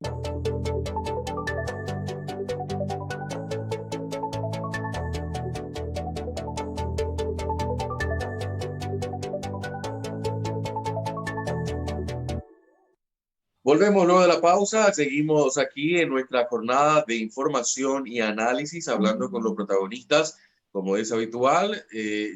Volvemos luego de la pausa, seguimos aquí en nuestra jornada de información y análisis, hablando con los protagonistas, como es habitual,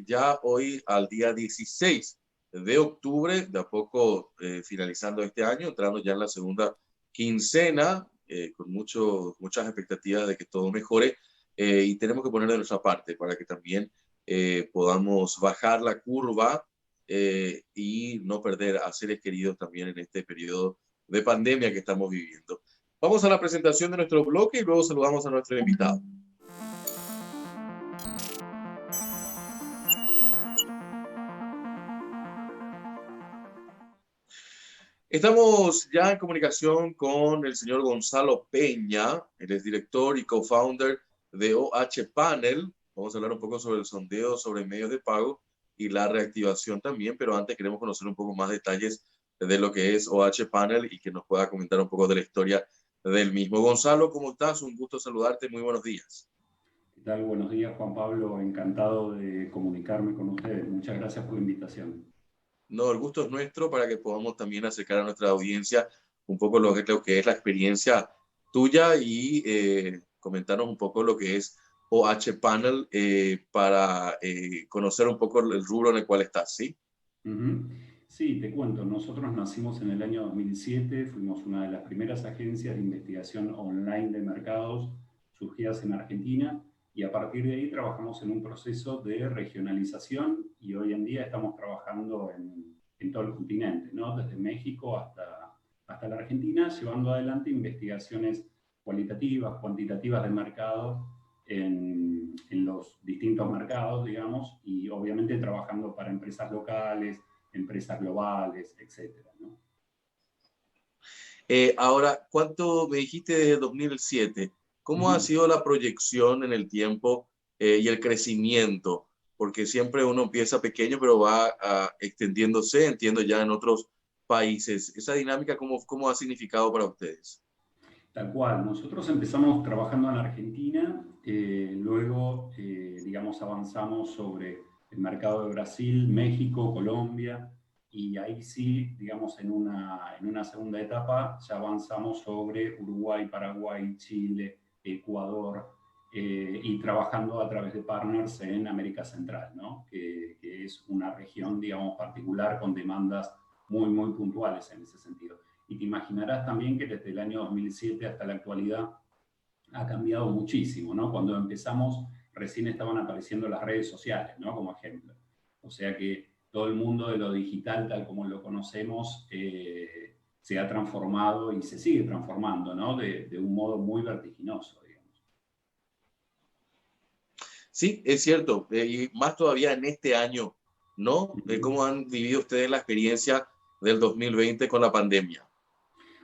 ya hoy al día 16 de octubre, de a poco finalizando este año, entrando ya en la segunda quincena, con muchas expectativas de que todo mejore, y tenemos que poner de nuestra parte para que también podamos bajar la curva y no perder a seres queridos también en este periodo de pandemia que estamos viviendo. Vamos a la presentación de nuestro bloque y luego saludamos a nuestro invitado. Estamos ya en comunicación con el señor Gonzalo Peña, él es director y co-founder de OH Panel. Vamos a hablar un poco sobre el sondeo, sobre medios de pago y la reactivación también, pero antes queremos conocer un poco más detalles de lo que es OH Panel y que nos pueda comentar un poco de la historia del mismo. Gonzalo, ¿cómo estás? Un gusto saludarte, muy buenos días. ¿Qué tal? Buenos días, Juan Pablo. Encantado de comunicarme con ustedes. Muchas gracias por la invitación. No, el gusto es nuestro para que podamos también acercar a nuestra audiencia un poco lo que es la experiencia tuya y comentarnos un poco lo que es OH Panel para conocer un poco el rubro en el cual estás, ¿sí? Ujú. Sí, te cuento. Nosotros nacimos en el año 2007. Fuimos una de las primeras agencias de investigación online de mercados surgidas en Argentina y a partir de ahí trabajamos en un proceso de regionalización y hoy en día estamos trabajando en todo el continente, ¿no? Desde México hasta la Argentina, llevando adelante investigaciones cualitativas, cuantitativas de mercado en los distintos mercados, digamos, y obviamente trabajando para empresas locales, empresas globales, etcétera, ¿no? Ahora, ¿cuánto me dijiste desde 2007? ¿Cómo ha sido la proyección en el tiempo y el crecimiento? Porque siempre uno empieza pequeño, pero va extendiéndose, entiendo ya en otros países. ¿Esa dinámica cómo ha significado para ustedes? Tal cual, nosotros empezamos trabajando en Argentina, luego, digamos, avanzamos sobre el mercado de Brasil, México, Colombia, y ahí sí, digamos, en una segunda etapa ya avanzamos sobre Uruguay, Paraguay, Chile, Ecuador, y trabajando a través de partners en América Central, ¿no? Que es una región, digamos, particular con demandas muy, muy puntuales en ese sentido. Y te imaginarás también que desde el año 2007 hasta la actualidad ha cambiado muchísimo, ¿no? Cuando empezamos, recién estaban apareciendo las redes sociales, ¿no? Como ejemplo. O sea que todo el mundo de lo digital, tal como lo conocemos, se ha transformado y se sigue transformando, ¿no? De un modo muy vertiginoso, digamos. Sí, es cierto, y más todavía en este año, ¿no? Uh-huh. ¿Cómo han vivido ustedes la experiencia del 2020 con la pandemia?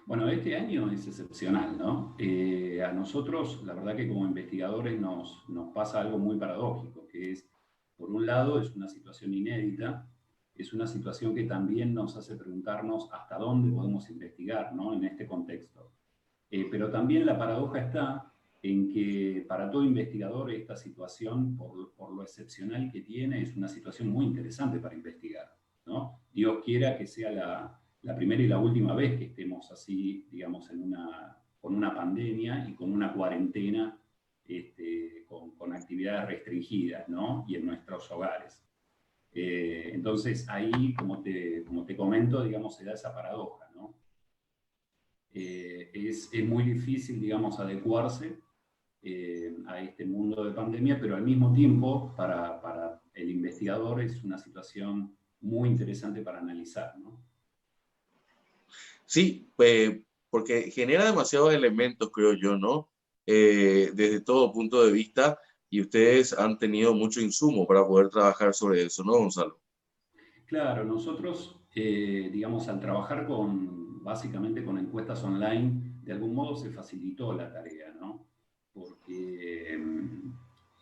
Bueno, este año es excepcional, ¿no? A nosotros, la verdad que como investigadores nos pasa algo muy paradójico, que es, por un lado, es una situación inédita, es una situación que también nos hace preguntarnos hasta dónde podemos investigar, ¿no? En este contexto. Pero también la paradoja está en que para todo investigador esta situación, por lo excepcional que tiene, es una situación muy interesante para investigar, ¿no? Dios quiera que sea la primera y la última vez que estemos así, digamos, con una pandemia y con una cuarentena, con actividades restringidas, ¿no? Y en nuestros hogares. Entonces ahí, como te comento, digamos, se da esa paradoja, ¿no? Es muy difícil, digamos, adecuarse a este mundo de pandemia, pero al mismo tiempo, para el investigador es una situación muy interesante para analizar, ¿no? Sí, porque genera demasiados elementos, creo yo, ¿no? Desde todo punto de vista, y ustedes han tenido mucho insumo para poder trabajar sobre eso, ¿no, Gonzalo? Claro, nosotros, digamos, al trabajar básicamente con encuestas online, de algún modo se facilitó la tarea, ¿no? Porque,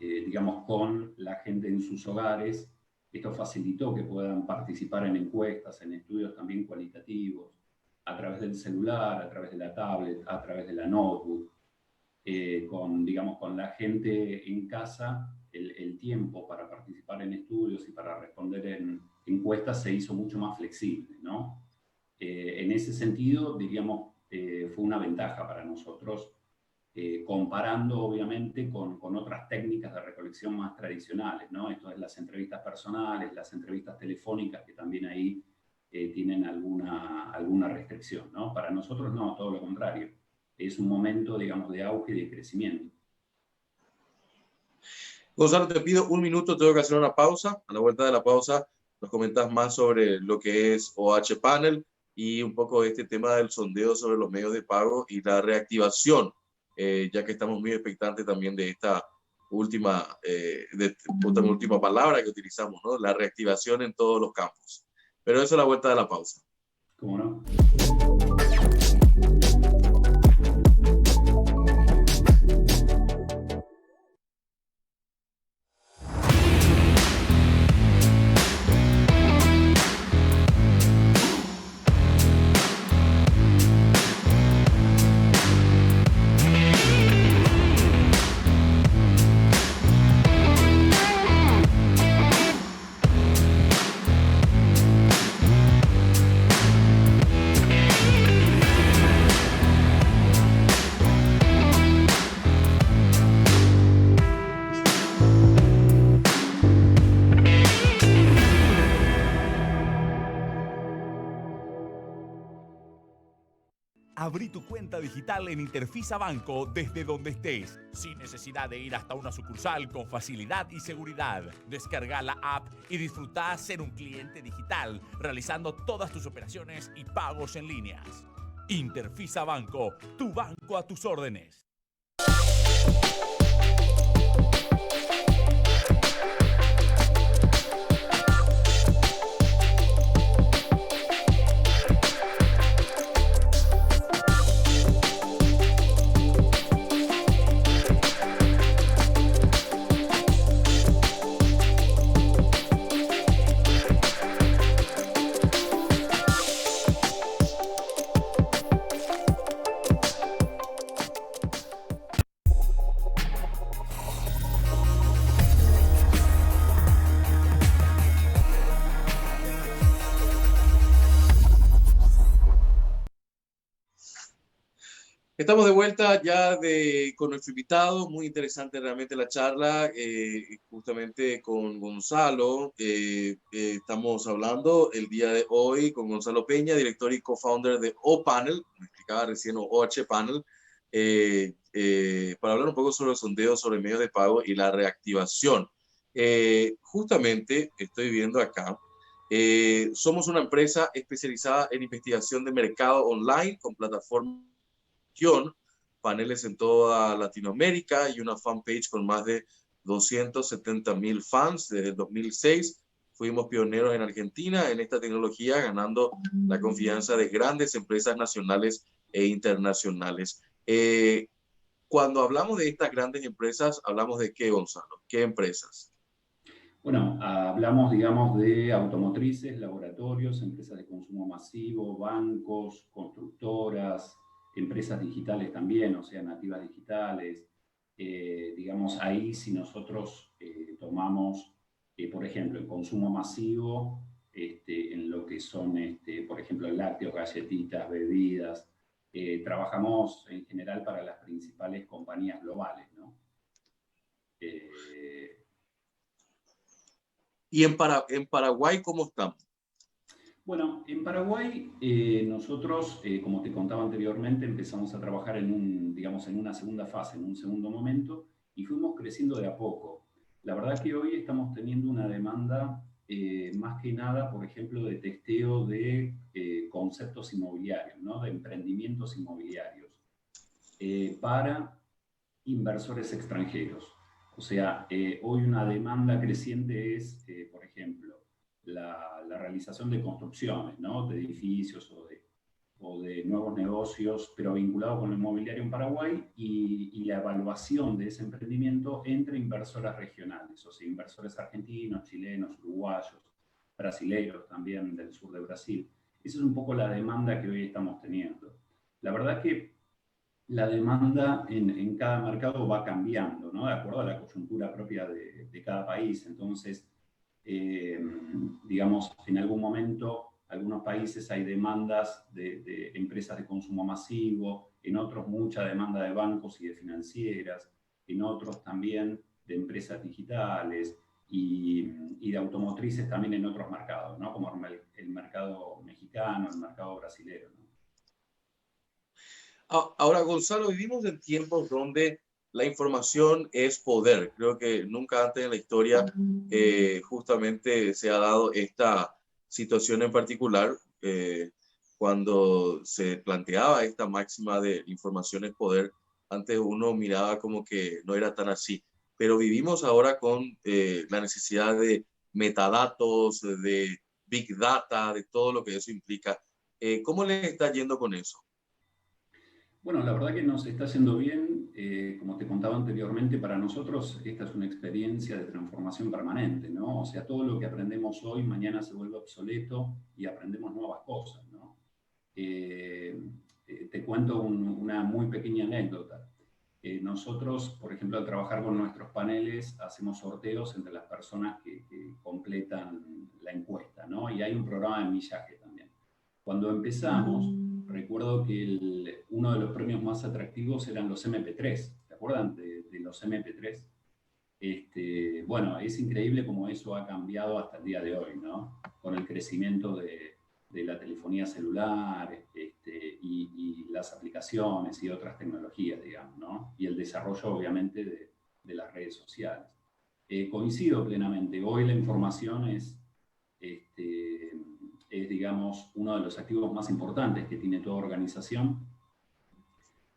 digamos, con la gente en sus hogares, esto facilitó que puedan participar en encuestas, en estudios también cualitativos. a través del celular, a través de la tablet, a través de la notebook, digamos, con la gente en casa, el tiempo para participar en estudios y para responder en encuestas se hizo mucho más flexible, ¿no? En ese sentido, diríamos, fue una ventaja para nosotros, comparando obviamente con otras técnicas de recolección más tradicionales, ¿no? Esto es las entrevistas personales, las entrevistas telefónicas, que también ahí tienen alguna restricción, ¿no? Para nosotros no, todo lo contrario. Es un momento, digamos, de auge y de crecimiento. Gonzalo, te pido un minuto, tengo que hacer una pausa. A la vuelta de la pausa nos comentas más sobre lo que es OH Panel y un poco este tema del sondeo sobre los medios de pago y la reactivación, ya que estamos muy expectantes también de esta última palabra que utilizamos, ¿no? La reactivación en todos los campos. Pero eso a la vuelta de la pausa. ¿Cómo no? Abrí tu cuenta digital en Interfisa Banco desde donde estés, sin necesidad de ir hasta una sucursal, con facilidad y seguridad. Descarga la app y disfruta ser un cliente digital, realizando todas tus operaciones y pagos en líneas. Interfisa Banco, tu banco a tus órdenes. Estamos de vuelta ya con nuestro invitado, muy interesante realmente la charla, justamente con Gonzalo. Estamos hablando el día de hoy con Gonzalo Peña, director y co-founder de O-Panel, me explicaba recién OH Panel, para hablar un poco sobre los sondeos, sobre medios de pago y la reactivación. Justamente estoy viendo acá, somos una empresa especializada en investigación de mercado online con plataformas, paneles en toda Latinoamérica y una fanpage con más de 270,000 fans desde el 2006. Fuimos pioneros en Argentina en esta tecnología, ganando la confianza de grandes empresas nacionales e internacionales. Cuando hablamos de estas grandes empresas, ¿hablamos de qué, Gonzalo? ¿Qué empresas? Bueno, hablamos, digamos, de automotrices, laboratorios, empresas de consumo masivo, bancos, constructoras, empresas digitales también, o sea, nativas digitales. Digamos, ahí si nosotros tomamos, por ejemplo, el consumo masivo, en lo que son, por ejemplo, lácteos, galletitas, bebidas, trabajamos en general para las principales compañías globales, ¿no? ¿Y en Paraguay cómo estamos? Bueno, en Paraguay nosotros, como te contaba anteriormente, empezamos a trabajar digamos, en una segunda fase, en un segundo momento, y fuimos creciendo de a poco. La verdad que hoy estamos teniendo una demanda más que nada, por ejemplo, de testeo de conceptos inmobiliarios, ¿no? De emprendimientos inmobiliarios para inversores extranjeros. O sea, hoy una demanda creciente es, por ejemplo, la realización de construcciones, ¿no? De edificios o de nuevos negocios, pero vinculado con el inmobiliario en Paraguay y la evaluación de ese emprendimiento entre inversores regionales, o sea, inversores argentinos, chilenos, uruguayos, brasileños también del sur de Brasil. Esa es un poco la demanda que hoy estamos teniendo. La verdad que la demanda en cada mercado va cambiando, ¿no? De acuerdo a la coyuntura propia de cada país. Entonces, digamos, en algún momento, algunos países hay demandas de empresas de consumo masivo, en otros mucha demanda de bancos y de financieras, en otros también de empresas digitales y de automotrices también en otros mercados, ¿no? Como el mercado mexicano, el mercado brasilero, ¿no? Ahora, Gonzalo, vivimos en tiempos donde la información es poder. Creo que nunca antes en la historia justamente se ha dado esta situación en particular cuando se planteaba esta máxima de información es poder. Antes uno miraba como que no era tan así, pero vivimos ahora con la necesidad de metadatos, de big data, de todo lo que eso implica. ¿Cómo le está yendo con eso? Bueno, la verdad que nos está yendo bien. Como te contaba anteriormente, para nosotros esta es una experiencia de transformación permanente, ¿no? O sea, todo lo que aprendemos hoy, mañana se vuelve obsoleto y aprendemos nuevas cosas, ¿no? Te cuento una muy pequeña anécdota. Nosotros, por ejemplo, al trabajar con nuestros paneles, hacemos sorteos entre las personas que completan la encuesta, ¿no? Y hay un programa de millaje también. Cuando empezamos, recuerdo que uno de los premios más atractivos eran los MP3. ¿Te acuerdan de los MP3? Bueno, es increíble cómo eso ha cambiado hasta el día de hoy, ¿no? Con el crecimiento de la telefonía celular y las aplicaciones y otras tecnologías, digamos, ¿no? Y el desarrollo, obviamente, de las redes sociales. Coincido plenamente. Hoy la información es, digamos, uno de los activos más importantes que tiene toda organización.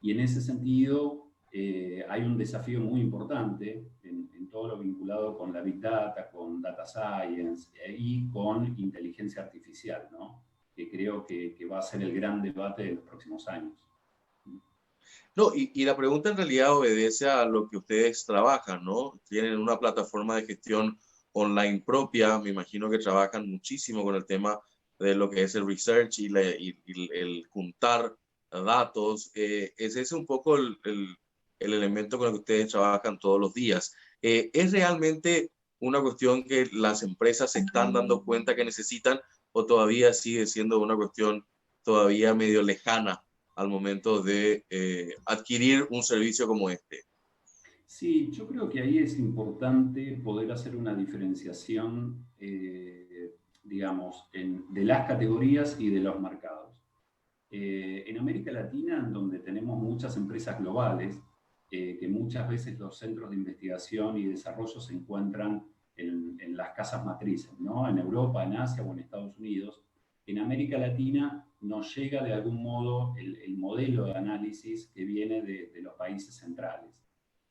Y en ese sentido, hay un desafío muy importante en todo lo vinculado con la Big Data, con Data Science y con inteligencia artificial, ¿no? Que creo que va a ser el gran debate de los próximos años. No, y la pregunta en realidad obedece a lo que ustedes trabajan, ¿no? Tienen una plataforma de gestión online propia, me imagino que trabajan muchísimo con el tema de lo que es el research y el juntar datos. Ese es un poco el elemento con el que ustedes trabajan todos los días. ¿Es realmente una cuestión que las empresas se están dando cuenta que necesitan o todavía sigue siendo una cuestión todavía medio lejana al momento de adquirir un servicio como este? Sí, yo creo que ahí es importante poder hacer una diferenciación, digamos, de las categorías y de los mercados. En América Latina, donde tenemos muchas empresas globales, que muchas veces los centros de investigación y desarrollo se encuentran en las casas matrices, ¿no? En Europa, en Asia o en Estados Unidos. En América Latina nos llega de algún modo el modelo de análisis que viene de los países centrales.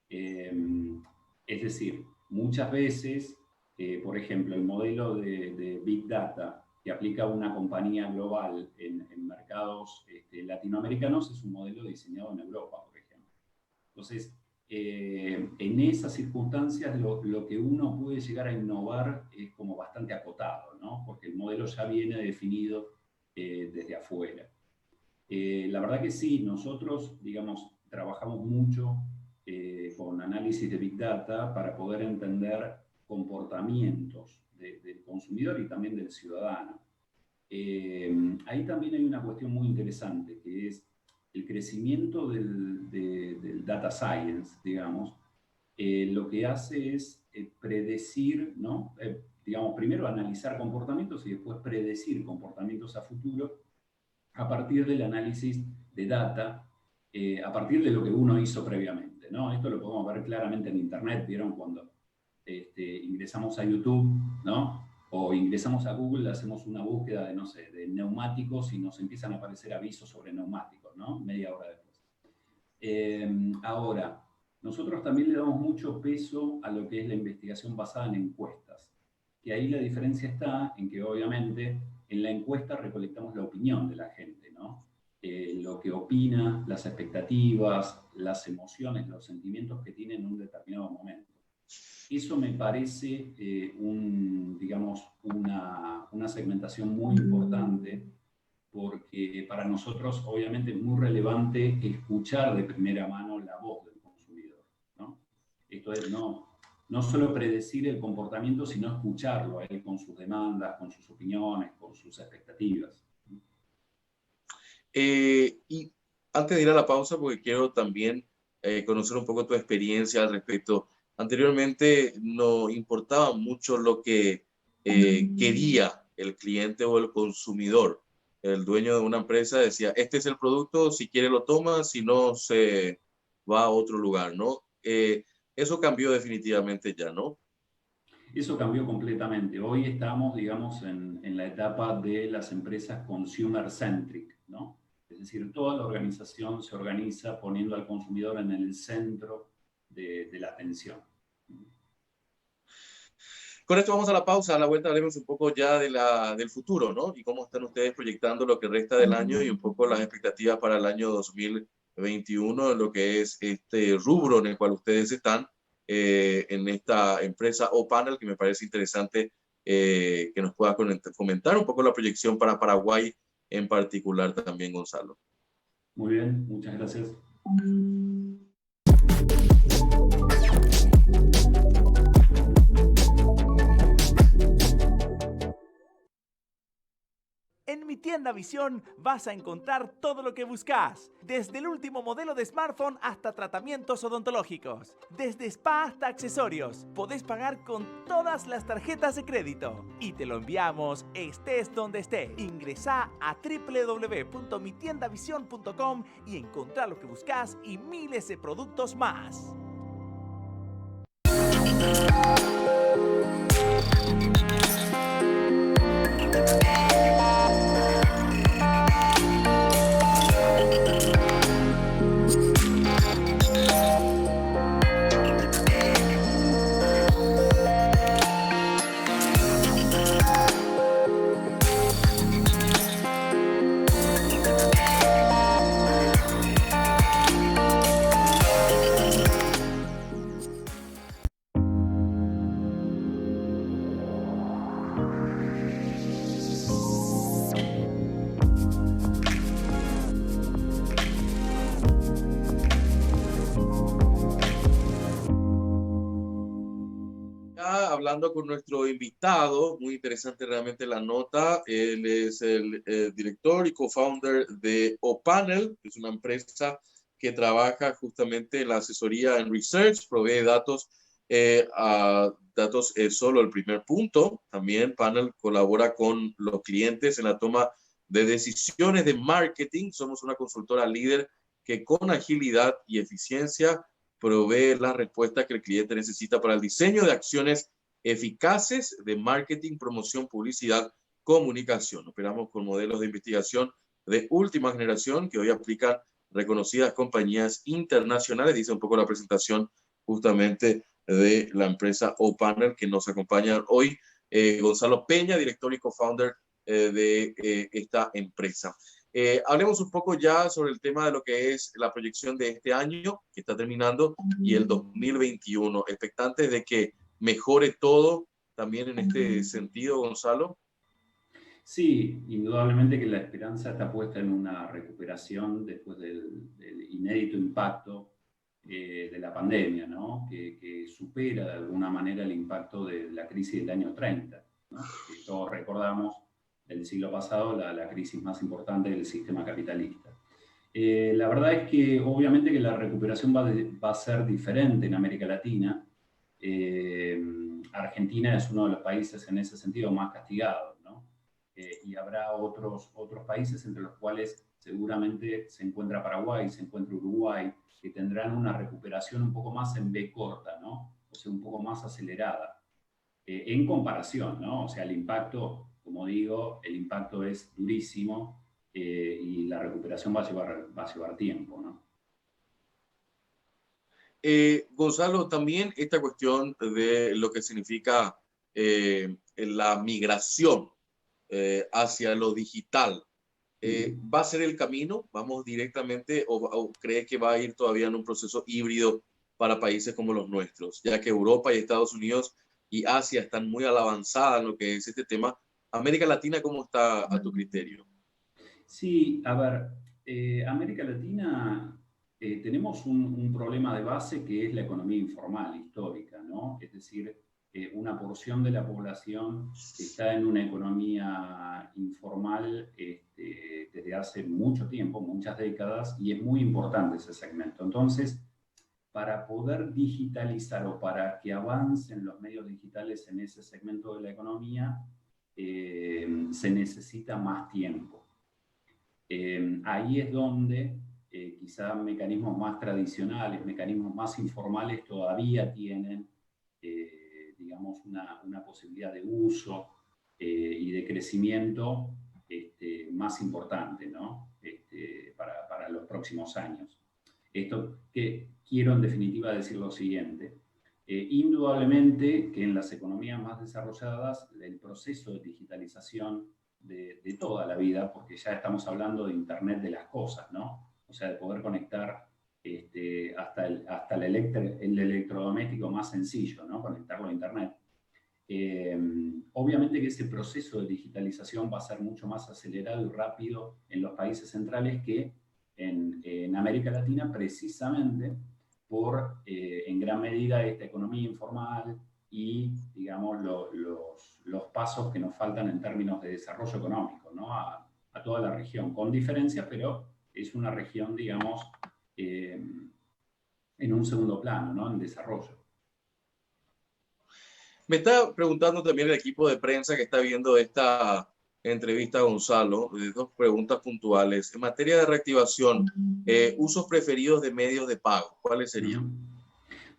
Es decir, muchas veces, por ejemplo, el modelo de Big Data que aplica una compañía global en mercados latinoamericanos es un modelo diseñado en Europa, por ejemplo. Entonces, en esas circunstancias lo que uno puede llegar a innovar es como bastante acotado, ¿no? Porque el modelo ya viene definido desde afuera. La verdad que sí, nosotros, digamos, trabajamos mucho con análisis de Big Data para poder entender comportamientos del consumidor y también del ciudadano. Ahí también hay una cuestión muy interesante, que es el crecimiento del data science, digamos, lo que hace es predecir, ¿no? Digamos, primero analizar comportamientos y después predecir comportamientos a futuro a partir del análisis de data, a partir de lo que uno hizo previamente, ¿no? Esto lo podemos ver claramente en Internet, ¿vieron? Cuando ingresamos a YouTube, ¿no? O ingresamos a Google, hacemos una búsqueda de, no sé, de neumáticos y nos empiezan a aparecer avisos sobre neumáticos, ¿no? Media hora después. Ahora, nosotros también le damos mucho peso a lo que es la investigación basada en encuestas, que ahí la diferencia está en que obviamente en la encuesta recolectamos la opinión de la gente, ¿no? Lo que opina, las expectativas, las emociones, los sentimientos que tiene en un determinado momento. Eso me parece, digamos, una segmentación muy importante porque para nosotros obviamente es muy relevante escuchar de primera mano la voz del consumidor, ¿no? Esto es no solo predecir el comportamiento, sino escucharlo a él con sus demandas, con sus opiniones, con sus expectativas. Y antes de ir a la pausa, porque quiero también conocer un poco tu experiencia al respecto. Anteriormente no importaba mucho lo que quería el cliente o el consumidor. El dueño de una empresa decía, este es el producto, si quiere lo toma, si no se va a otro lugar, ¿no? Eso cambió definitivamente ya, ¿no? Eso cambió completamente. Hoy estamos, digamos, en la etapa de las empresas consumer-centric, ¿no? Es decir, toda la organización se organiza poniendo al consumidor en el centro de la atención. Con esto vamos a la pausa. A la vuelta hablemos un poco ya del futuro, ¿no? Y cómo están ustedes proyectando lo que resta del año y un poco las expectativas para el año 2021, en lo que es este rubro en el cual ustedes están en esta empresa O-Panel, que me parece interesante que nos pueda comentar un poco la proyección para Paraguay en particular también, Gonzalo. Muy bien, muchas gracias. En Mi Tienda Visión vas a encontrar todo lo que buscas, desde el último modelo de smartphone hasta tratamientos odontológicos, desde spa hasta accesorios. Podés pagar con todas las tarjetas de crédito y te lo enviamos estés donde estés. Ingresá a www.mitiendavision.com y encontrá lo que buscas y miles de productos más. Hablando con nuestro invitado, muy interesante realmente la nota. Él es el director y co-founder de O-Panel, que es una empresa que trabaja justamente en la asesoría en research, provee datos. Datos es solo el primer punto. También Panel colabora con los clientes en la toma de decisiones de marketing. Somos una consultora líder que con agilidad y eficiencia provee la respuesta que el cliente necesita para el diseño de acciones eficaces de marketing, promoción, publicidad, comunicación. Operamos con modelos de investigación de última generación que hoy aplican reconocidas compañías internacionales. Dice un poco la presentación justamente de la empresa O-Panel que nos acompaña hoy. Gonzalo Peña, director y co-founder de esta empresa. Hablemos un poco ya sobre el tema de lo que es la proyección de este año que está terminando y el 2021. Expectantes de que mejore todo también en este sentido, Gonzalo. Sí, indudablemente que la esperanza está puesta en una recuperación después del inédito impacto de la pandemia, ¿no? Que supera de alguna manera el impacto de la crisis del año 30, ¿no? Que todos recordamos del siglo pasado la crisis más importante del sistema capitalista. La verdad es que obviamente que la recuperación va a ser diferente en América Latina. Argentina es uno de los países en ese sentido más castigados, ¿no? Y habrá otros países entre los cuales seguramente se encuentra Paraguay, se encuentra Uruguay, que tendrán una recuperación un poco más en B corta, ¿no? O sea, un poco más acelerada. En comparación, ¿no? O sea, el impacto, como digo, el impacto es durísimo y la recuperación va a llevar tiempo, ¿no? Gonzalo, también esta cuestión de lo que significa la migración hacia lo digital. ¿Va a ser el camino? ¿Vamos directamente o cree que va a ir todavía en un proceso híbrido para países como los nuestros? Ya que Europa y Estados Unidos y Asia están muy a la avanzada en lo que es este tema. ¿América Latina cómo está a tu criterio? Sí, a ver, América Latina tenemos un problema de base que es la economía informal histórica, ¿no? Es decir, una porción de la población está en una economía informal desde hace mucho tiempo, muchas décadas, y es muy importante ese segmento. Entonces, para poder digitalizar o para que avancen los medios digitales en ese segmento de la economía, se necesita más tiempo. Ahí es donde quizá mecanismos más tradicionales, mecanismos más informales todavía tienen, digamos, una posibilidad de uso y de crecimiento más importante, ¿no? Para los próximos años. Esto que quiero en definitiva decir lo siguiente. Indudablemente que en las economías más desarrolladas el proceso de digitalización de toda la vida, porque ya estamos hablando de Internet de las cosas, ¿no? O sea, de poder conectar hasta el electrodoméstico más sencillo, ¿no? Conectarlo a Internet. Obviamente que ese proceso de digitalización va a ser mucho más acelerado y rápido en los países centrales que en América Latina, precisamente por, en gran medida, esta economía informal y, digamos, los pasos que nos faltan en términos de desarrollo económico, ¿no? A toda la región, con diferencia, pero es una región, digamos, en un segundo plano, ¿no? En desarrollo. Me está preguntando también el equipo de prensa que está viendo esta entrevista, Gonzalo, dos preguntas puntuales. En materia de reactivación, usos preferidos de medios de pago, ¿cuáles serían?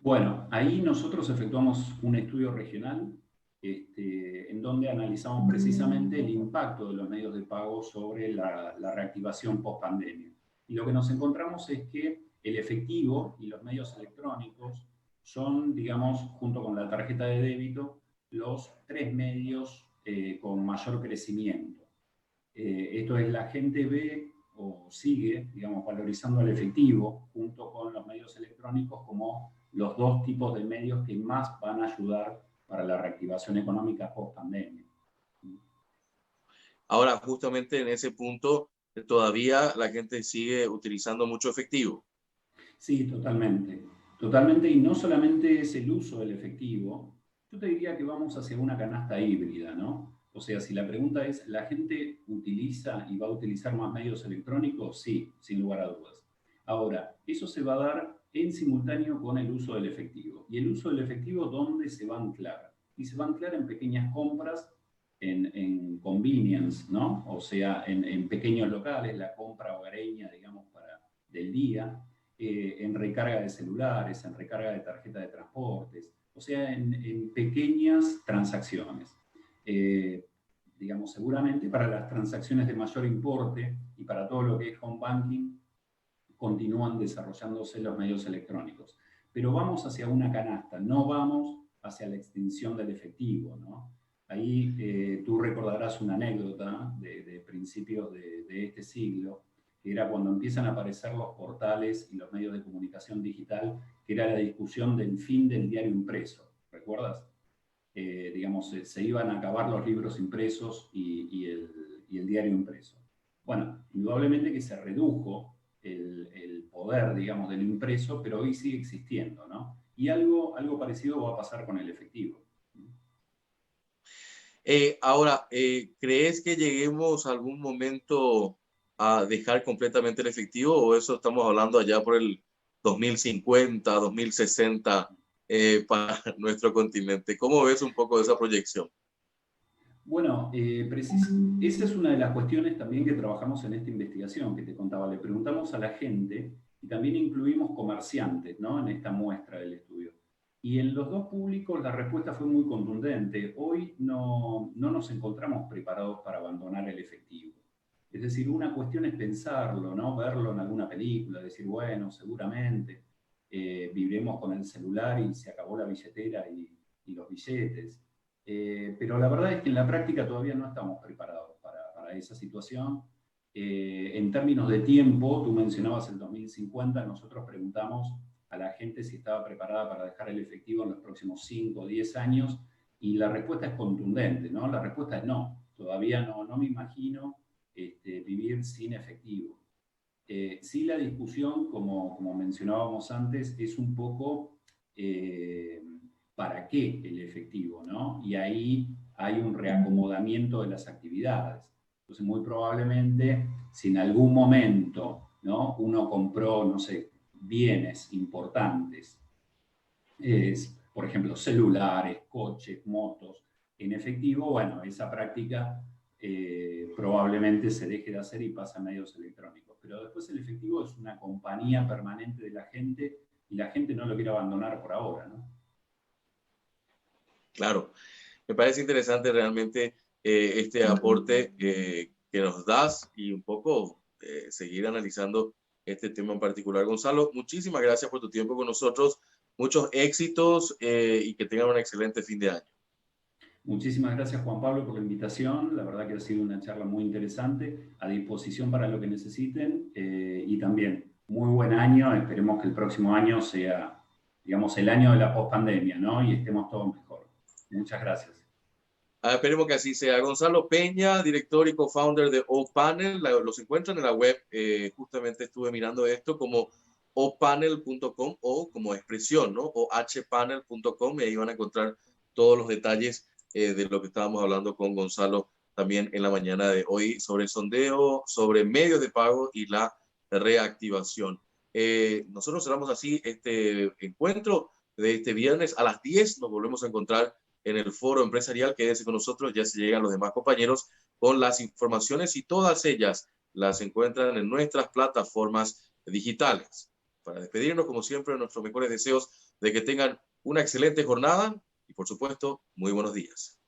Bueno, ahí nosotros efectuamos un estudio regional en donde analizamos precisamente el impacto de los medios de pago sobre la reactivación post-pandemia. Y lo que nos encontramos es que el efectivo y los medios electrónicos son, digamos, junto con la tarjeta de débito, los tres medios con mayor crecimiento. Esto es, la gente ve o sigue, digamos, valorizando el efectivo junto con los medios electrónicos como los dos tipos de medios que más van a ayudar para la reactivación económica post-pandemia. Ahora, justamente en ese punto, todavía la gente sigue utilizando mucho efectivo. Sí, totalmente. Totalmente, y no solamente es el uso del efectivo, yo te diría que vamos hacia una canasta híbrida, ¿no? O sea, si la pregunta es, ¿la gente utiliza y va a utilizar más medios electrónicos? Sí, sin lugar a dudas. Ahora, eso se va a dar en simultáneo con el uso del efectivo. ¿Y el uso del efectivo dónde se va a anclar? Y se va a anclar en pequeñas compras, en convenience, ¿no? O sea, en pequeños locales, la compra hogareña, digamos, del día, en recarga de celulares, en recarga de tarjeta de transportes, o sea, en pequeñas transacciones. Digamos, seguramente para las transacciones de mayor importe y para todo lo que es home banking, continúan desarrollándose los medios electrónicos. Pero vamos hacia una canasta, no vamos hacia la extinción del efectivo, ¿no? Ahí tú recordarás una anécdota de principios de este siglo, que era cuando empiezan a aparecer los portales y los medios de comunicación digital, que era la discusión del fin del diario impreso, ¿recuerdas? Digamos, se iban a acabar los libros impresos y el diario impreso. Bueno, indudablemente que se redujo el poder, digamos, del impreso, pero hoy sigue existiendo, ¿no? Y algo parecido va a pasar con el efectivo. Ahora, ¿crees que lleguemos a algún momento a dejar completamente el efectivo o eso estamos hablando allá por el 2050, 2060 para nuestro continente? ¿Cómo ves un poco de esa proyección? Bueno, esa es una de las cuestiones también que trabajamos en esta investigación que te contaba. Le preguntamos a la gente y también incluimos comerciantes, ¿no? En esta muestra del estudio. Y en los dos públicos la respuesta fue muy contundente. Hoy no nos encontramos preparados para abandonar el efectivo. Es decir, una cuestión es pensarlo, ¿no? Verlo en alguna película, decir, bueno, seguramente viviremos con el celular y se acabó la billetera y los billetes. Pero la verdad es que en la práctica todavía no estamos preparados para esa situación. En términos de tiempo, tú mencionabas el 2050, nosotros preguntamos a la gente si estaba preparada para dejar el efectivo en los próximos 5 o 10 años, y la respuesta es contundente, ¿no? La respuesta es no. Todavía no me imagino vivir sin efectivo. Sí, la discusión, como mencionábamos antes, es un poco ¿para qué el efectivo, ¿no? Y ahí hay un reacomodamiento de las actividades. Entonces, muy probablemente, si en algún momento, ¿no?, uno compró, no sé, bienes importantes, por ejemplo, celulares, coches, motos, en efectivo, bueno, esa práctica probablemente se deje de hacer y pasa a medios electrónicos. Pero después el efectivo es una compañía permanente de la gente y la gente no lo quiere abandonar por ahora, ¿no? Claro, me parece interesante realmente este aporte que nos das y un poco seguir analizando este tema en particular. Gonzalo, muchísimas gracias por tu tiempo con nosotros. Muchos éxitos y que tengan un excelente fin de año. Muchísimas gracias, Juan Pablo, por la invitación. La verdad que ha sido una charla muy interesante, a disposición para lo que necesiten y también muy buen año. Esperemos que el próximo año sea, digamos, el año de la pospandemia, ¿no? Y estemos todos mejor. Muchas gracias. Esperemos que así sea. Gonzalo Peña, director y co-founder de OPanel. Los encuentran en la web. Justamente estuve mirando esto como opanel.com o como expresión, ¿no? O hpanel.com y ahí van a encontrar todos los detalles de lo que estábamos hablando con Gonzalo también en la mañana de hoy sobre el sondeo, sobre medios de pago y la reactivación. Nosotros cerramos así este encuentro de este viernes a las 10. Nos volvemos a encontrar en el foro empresarial. Quédese con nosotros, ya se llegan los demás compañeros con las informaciones y todas ellas las encuentran en nuestras plataformas digitales. Para despedirnos, como siempre, nuestros mejores deseos de que tengan una excelente jornada y, por supuesto, muy buenos días.